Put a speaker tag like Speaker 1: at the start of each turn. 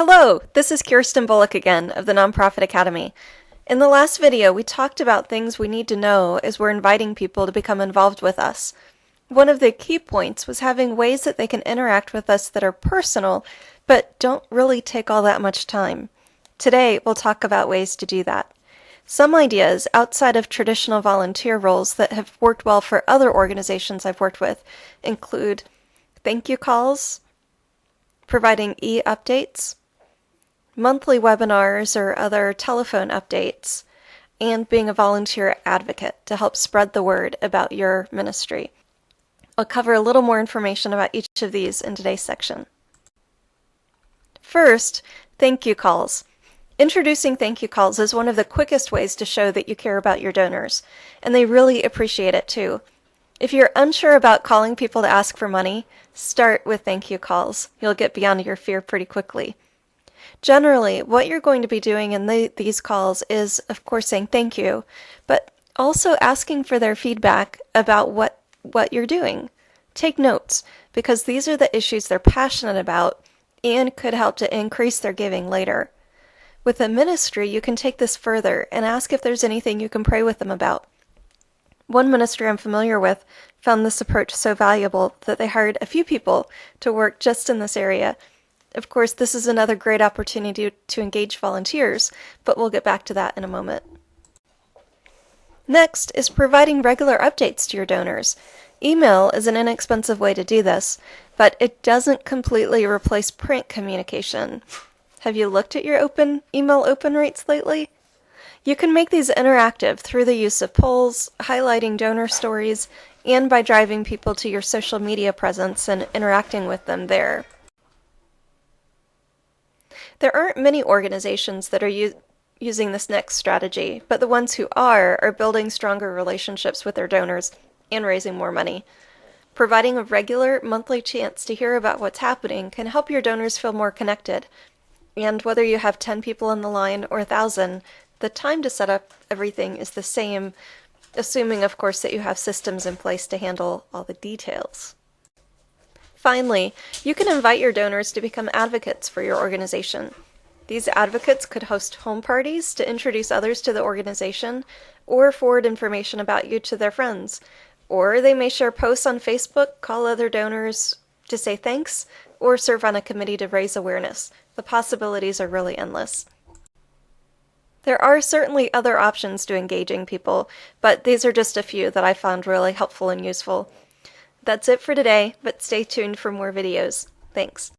Speaker 1: Hello, this is Kirsten Bullock again of the Nonprofit Academy. In the last video, we talked about things we need to know as we're inviting people to become involved with us. One of the key points was having ways that they can interact with us that are personal, but don't really take all that much time. Today, we'll talk about ways to do that. Some ideas outside of traditional volunteer roles that have worked well for other organizations I've worked with include thank you calls, providing e-updates, monthly webinars or other telephone updates, and being a volunteer advocate to help spread the word about your ministry. I'll cover a little more information about each of these in today's section. First, thank you calls. Introducing thank you calls is one of the quickest ways to show that you care about your donors, and they really appreciate it too. If you're unsure about calling people to ask for money, start with thank you calls. You'll get beyond your fear pretty quickly. Generally, what you're going to be doing in these calls is, of course, saying thank you, but also asking for their feedback about what you're doing. Take notes, because these are the issues they're passionate about and could help to increase their giving later. With a ministry, you can take this further and ask if there's anything you can pray with them about. One ministry I'm familiar with found this approach so valuable that they hired a few people to work just in this area. Of course, this is another great opportunity to engage volunteers, but we'll get back to that in a moment. Next is providing regular updates to your donors. Email is an inexpensive way to do this, but it doesn't completely replace print communication. Have you looked at your email open rates lately? You can make these interactive through the use of polls, highlighting donor stories, and by driving people to your social media presence and interacting with them there. There aren't many organizations that are using this next strategy, but the ones who are building stronger relationships with their donors and raising more money. Providing a regular monthly chance to hear about what's happening can help your donors feel more connected. And whether you have 10 people on the line or 1,000, the time to set up everything is the same, assuming, of course, that you have systems in place to handle all the details. Finally, you can invite your donors to become advocates for your organization. These advocates could host home parties to introduce others to the organization or forward information about you to their friends. Or they may share posts on Facebook, call other donors to say thanks, or serve on a committee to raise awareness. The possibilities are really endless. There are certainly other options to engaging people, but these are just a few that I found really helpful and useful. That's it for today, but stay tuned for more videos. Thanks.